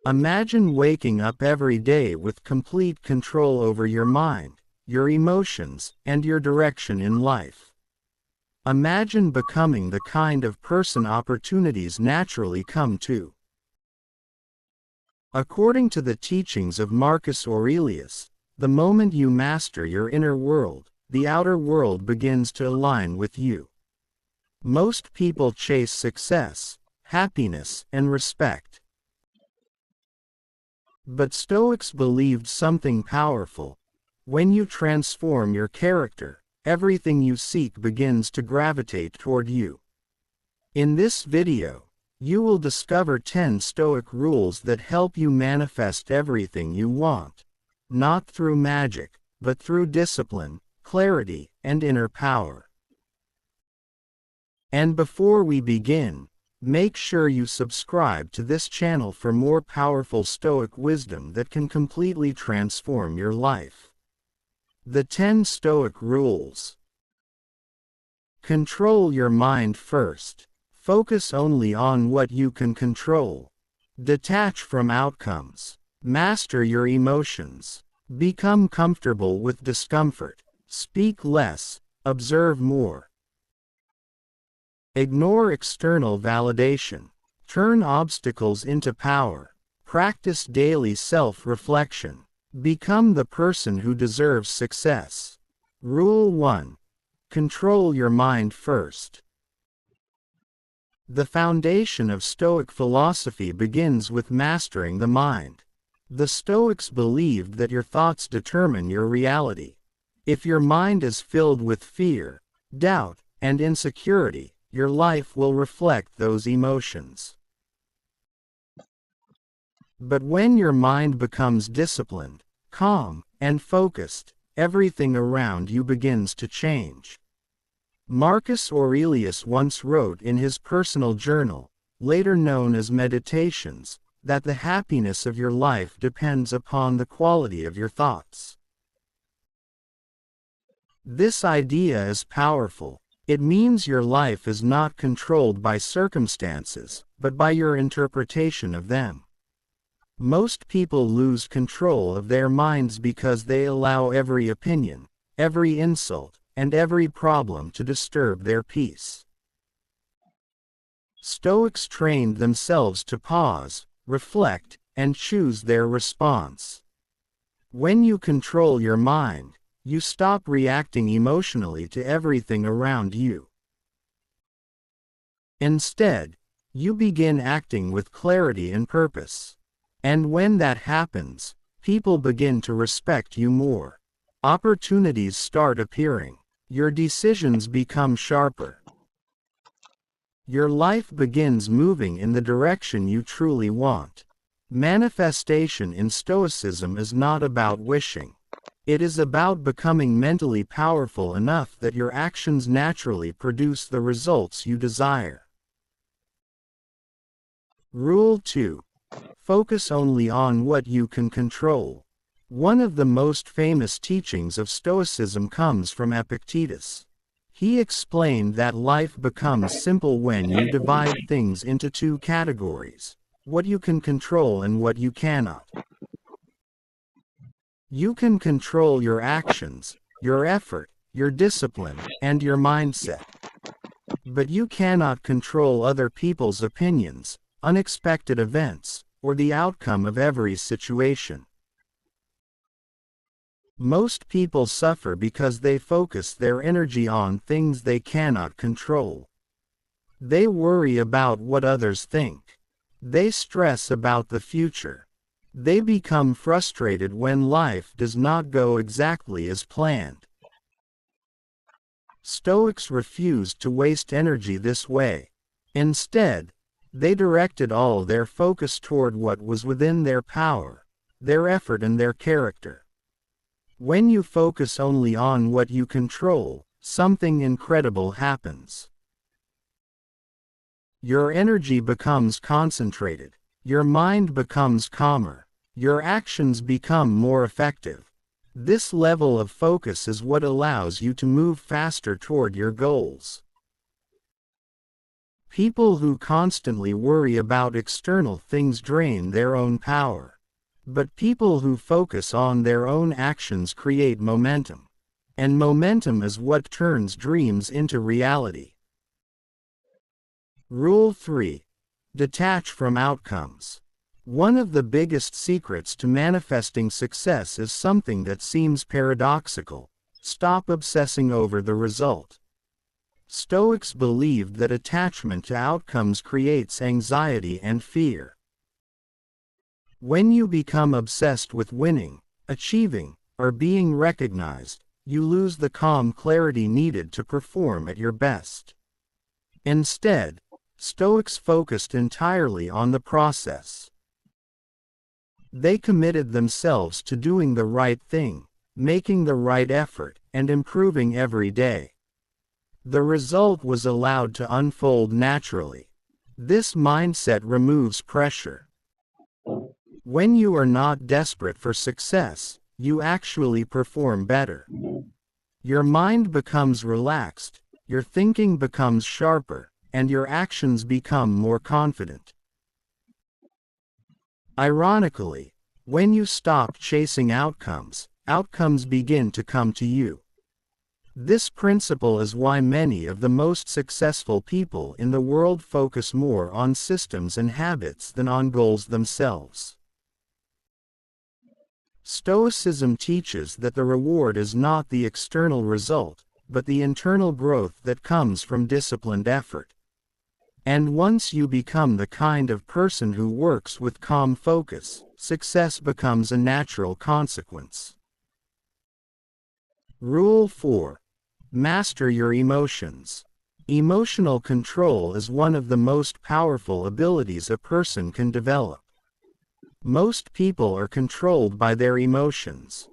Imagine waking up every day with complete control over your mind, your emotions, and your direction in life. Imagine becoming the kind of person opportunities naturally come to. According to the teachings of Marcus Aurelius, the moment you master your inner world, the outer world begins to align with you. Most people chase success, happiness, and respect. But Stoics believed something powerful. When you transform your character, everything you seek begins to gravitate toward you. In this video, you will discover 10 Stoic rules that help you manifest everything you want, not through magic, but through discipline, clarity, and inner power. And before we begin, make sure you subscribe to this channel for more powerful Stoic wisdom that can completely transform your life. The 10 Stoic rules. Control your mind first. Focus only on what you can control. Detach from outcomes. Master your emotions. Become comfortable with discomfort. Speak less, observe more. Ignore external validation. Turn obstacles into power. Practice daily self-reflection. Become the person who deserves success. Rule 1. Control your mind first. The foundation of Stoic philosophy begins with mastering the mind. The Stoics believed that your thoughts determine your reality. If your mind is filled with fear, doubt, and insecurity, your life will reflect those emotions. But when your mind becomes disciplined, calm, and focused, everything around you begins to change. Marcus Aurelius once wrote in his personal journal, later known as Meditations, that the happiness of your life depends upon the quality of your thoughts. This idea is powerful. It means your life is not controlled by circumstances, but by your interpretation of them. Most people lose control of their minds because they allow every opinion, every insult, and every problem to disturb their peace. Stoics trained themselves to pause, reflect, and choose their response. When you control your mind, you stop reacting emotionally to everything around you. Instead, you begin acting with clarity and purpose. And when that happens, people begin to respect you more. Opportunities start appearing. Your decisions become sharper. Your life begins moving in the direction you truly want. Manifestation in Stoicism is not about wishing. It is about becoming mentally powerful enough that your actions naturally produce the results you desire. Rule 2. Focus only on what you can control. One of the most famous teachings of Stoicism comes from Epictetus. He explained that life becomes simple when you divide things into two categories: what you can control and what you cannot. You can control your actions, your effort, your discipline, and your mindset. But you cannot control other people's opinions, unexpected events, or the outcome of every situation. Most people suffer because they focus their energy on things they cannot control. They worry about what others think. They stress about the future. They become frustrated when life does not go exactly as planned. Stoics refused to waste energy this way. Instead, they directed all their focus toward what was within their power, their effort and their character. When you focus only on what you control, something incredible happens. Your energy becomes concentrated. Your mind becomes calmer. Your actions become more effective. This level of focus is what allows you to move faster toward your goals. People who constantly worry about external things drain their own power. But people who focus on their own actions create momentum. And momentum is what turns dreams into reality. Rule 3. Detach from outcomes. One of the biggest secrets to manifesting success is something that seems paradoxical. Stop obsessing over the result. Stoics believed that attachment to outcomes creates anxiety and fear. When you become obsessed with winning, achieving, or being recognized, you lose the calm clarity needed to perform at your best. Instead, Stoics focused entirely on the process. They committed themselves to doing the right thing, making the right effort, and improving every day. The result was allowed to unfold naturally. This mindset removes pressure. When you are not desperate for success, you actually perform better. Your mind becomes relaxed, your thinking becomes sharper, and your actions become more confident. Ironically, when you stop chasing outcomes, outcomes begin to come to you. This principle is why many of the most successful people in the world focus more on systems and habits than on goals themselves. Stoicism teaches that the reward is not the external result, but the internal growth that comes from disciplined effort. And once you become the kind of person who works with calm focus, success becomes a natural consequence. Rule 4. Master your emotions. Emotional control is one of the most powerful abilities a person can develop. Most people are controlled by their emotions.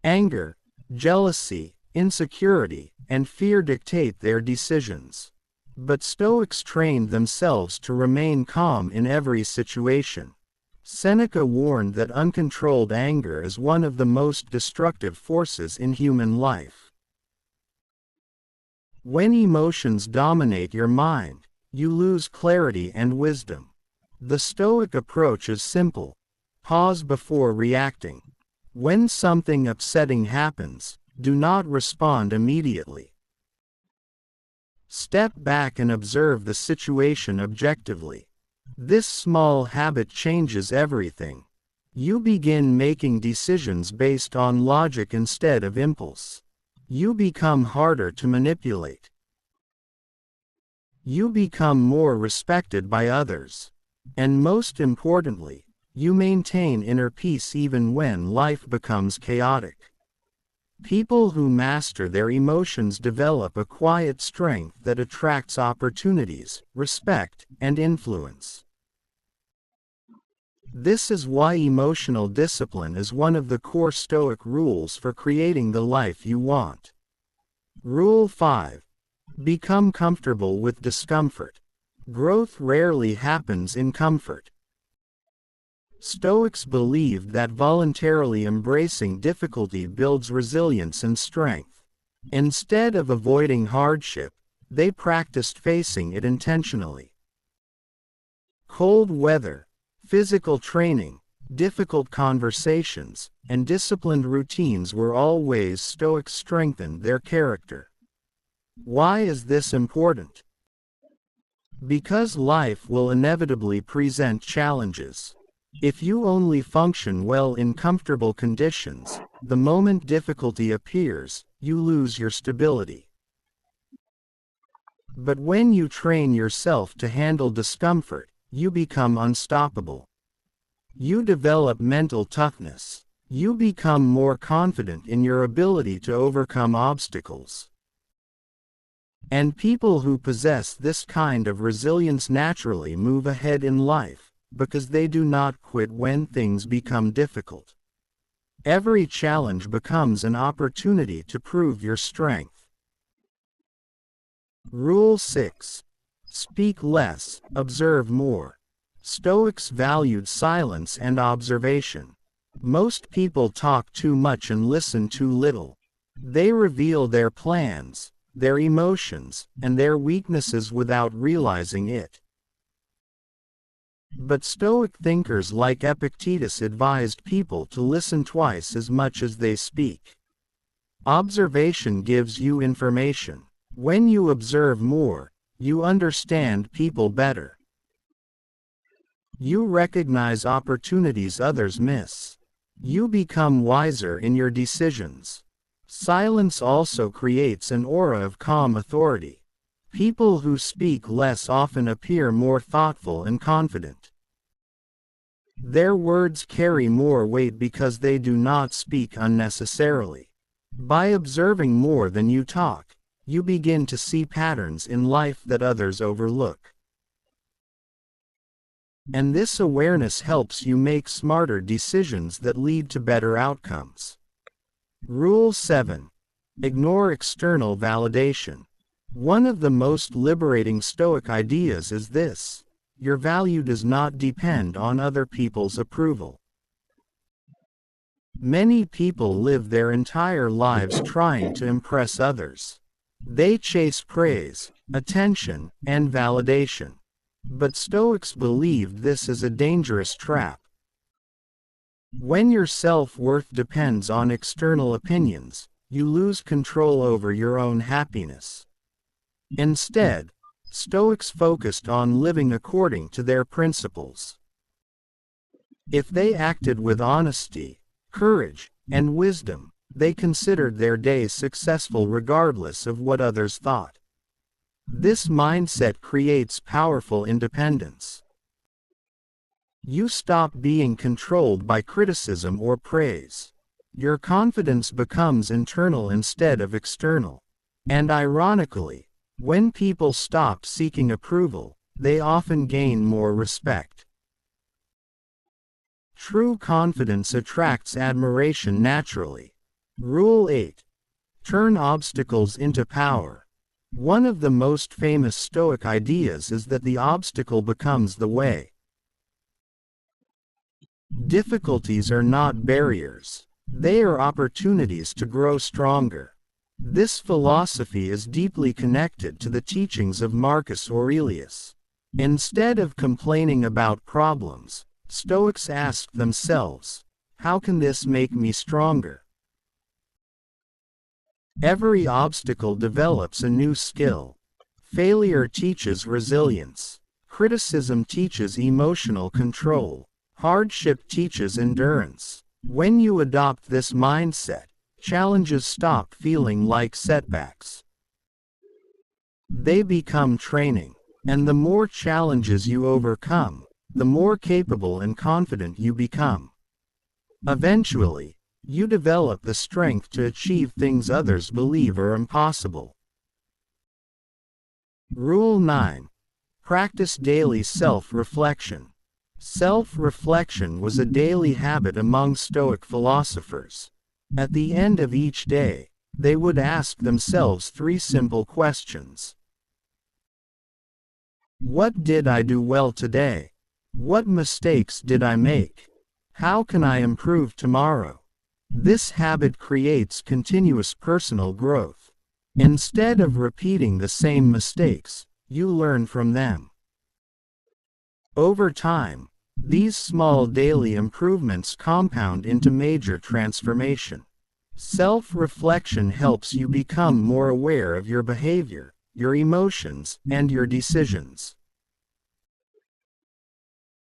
Anger, jealousy, insecurity, and fear dictate their decisions. But Stoics trained themselves to remain calm in every situation. Seneca warned that uncontrolled anger is one of the most destructive forces in human life. When emotions dominate your mind, you lose clarity and wisdom. The Stoic approach is simple. Pause before reacting. When something upsetting happens, do not respond immediately. Step back and observe the situation objectively. This small habit changes everything. You begin making decisions based on logic instead of impulse. You become harder to manipulate. You become more respected by others. And most importantly, you maintain inner peace even when life becomes chaotic. People who master their emotions develop a quiet strength that attracts opportunities, respect, and influence. This is why emotional discipline is one of the core Stoic rules for creating the life you want. Rule 5. Become comfortable with discomfort. Growth rarely happens in comfort. Stoics believed that voluntarily embracing difficulty builds resilience and strength. Instead of avoiding hardship, they practiced facing it intentionally. Cold weather, physical training, difficult conversations, and disciplined routines were all ways Stoics strengthened their character. Why is this important? Because life will inevitably present challenges. If you only function well in comfortable conditions, the moment difficulty appears, you lose your stability. But when you train yourself to handle discomfort, you become unstoppable. You develop mental toughness. You become more confident in your ability to overcome obstacles. And people who possess this kind of resilience naturally move ahead in life, because they do not quit when things become difficult. Every challenge becomes an opportunity to prove your strength. Rule 6. Speak less, observe more. Stoics valued silence and observation. Most people talk too much and listen too little. They reveal their plans, their emotions, and their weaknesses without realizing it. But Stoic thinkers like Epictetus advised people to listen twice as much as they speak. Observation gives you information. When you observe more, you understand people better. You recognize opportunities others miss. You become wiser in your decisions. Silence also creates an aura of calm authority. People who speak less often appear more thoughtful and confident. Their words carry more weight because they do not speak unnecessarily. By observing more than you talk, you begin to see patterns in life that others overlook. And this awareness helps you make smarter decisions that lead to better outcomes. Rule 7. Ignore external validation. One of the most liberating Stoic ideas is this: your value does not depend on other people's approval. Many people live their entire lives trying to impress others. They chase praise, attention, and validation. But Stoics believed this is a dangerous trap. When your self-worth depends on external opinions, you lose control over your own happiness. Instead, Stoics focused on living according to their principles. If they acted with honesty, courage, and wisdom, they considered their days successful regardless of what others thought. This mindset creates powerful independence. You stop being controlled by criticism or praise. Your confidence becomes internal instead of external. And ironically, when people stop seeking approval, they often gain more respect. True confidence attracts admiration naturally. Rule 8. Turn obstacles into power. One of the most famous Stoic ideas is that the obstacle becomes the way. Difficulties are not barriers. They are opportunities to grow stronger. This philosophy is deeply connected to the teachings of Marcus Aurelius. Instead of complaining about problems, Stoics ask themselves, how can this make me stronger? Every obstacle develops a new skill. Failure teaches resilience. Criticism teaches emotional control. Hardship teaches endurance. When you adopt this mindset, challenges stop feeling like setbacks. They become training, and the more challenges you overcome, the more capable and confident you become. Eventually, you develop the strength to achieve things others believe are impossible. Rule 9. Practice daily self-reflection. Self-reflection was a daily habit among Stoic philosophers. At the end of each day, they would ask themselves 3 simple questions. What did I do well today? What mistakes did I make? How can I improve tomorrow? This habit creates continuous personal growth. Instead of repeating the same mistakes, you learn from them. Over time, these small daily improvements compound into major transformation. Self-reflection helps you become more aware of your behavior, your emotions, and your decisions.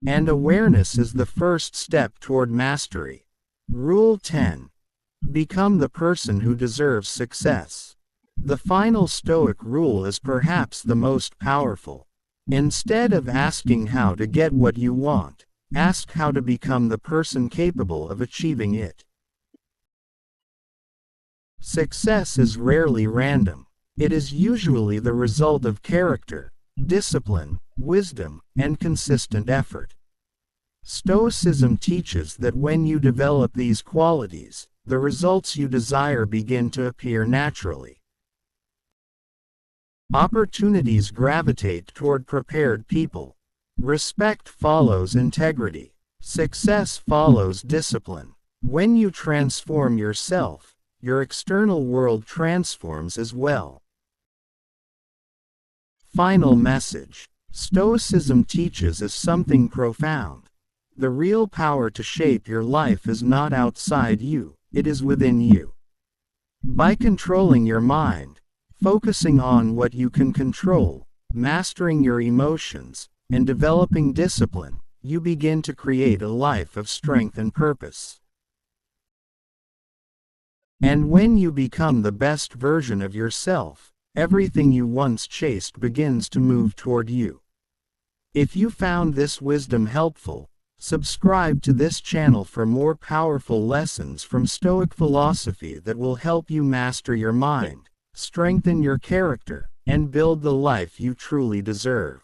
And awareness is the first step toward mastery. Rule 10. Become the person who deserves success. The final Stoic rule is perhaps the most powerful. Instead of asking how to get what you want, ask how to become the person capable of achieving it. Success is rarely random. It is usually the result of character, discipline, wisdom, and consistent effort. Stoicism teaches that when you develop these qualities, the results you desire begin to appear naturally. Opportunities gravitate toward prepared people. Respect follows integrity. Success follows discipline. When you transform yourself, your external world transforms as well. Final message. Stoicism teaches us something profound. The real power to shape your life is not outside you, it is within you. By controlling your mind, focusing on what you can control, mastering your emotions, and developing discipline, you begin to create a life of strength and purpose. And when you become the best version of yourself, everything you once chased begins to move toward you. If you found this wisdom helpful, subscribe to this channel for more powerful lessons from Stoic philosophy that will help you master your mind, strengthen your character, and build the life you truly deserve.